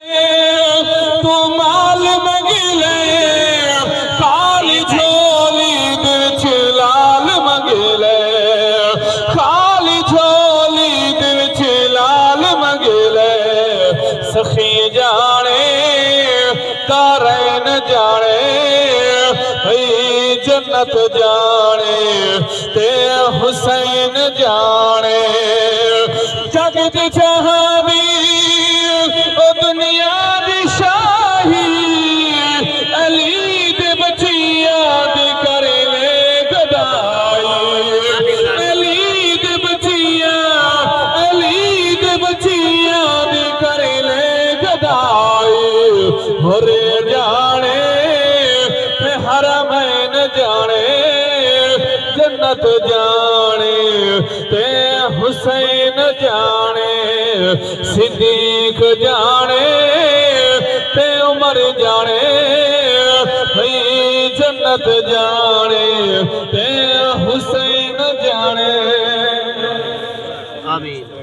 तू माल मंगले काली झोली दिल लाल मंगले काली झोली दिल लाल मंगले सखी जाने तारैन जाने जन्नत जाने ते हुसैन जाने जगत जहानी दुनिया दी शाही अली दे बचिया दे करे ले गदाई अली दे बचिया दे करे ले गदाई होरे जाने ते हरमैन जाने जन्नत जाने ते हुसैन जाने सिद्दीक जाने ते उमर जाने जन्नत जाने ते हुसैन जाने। आमीन।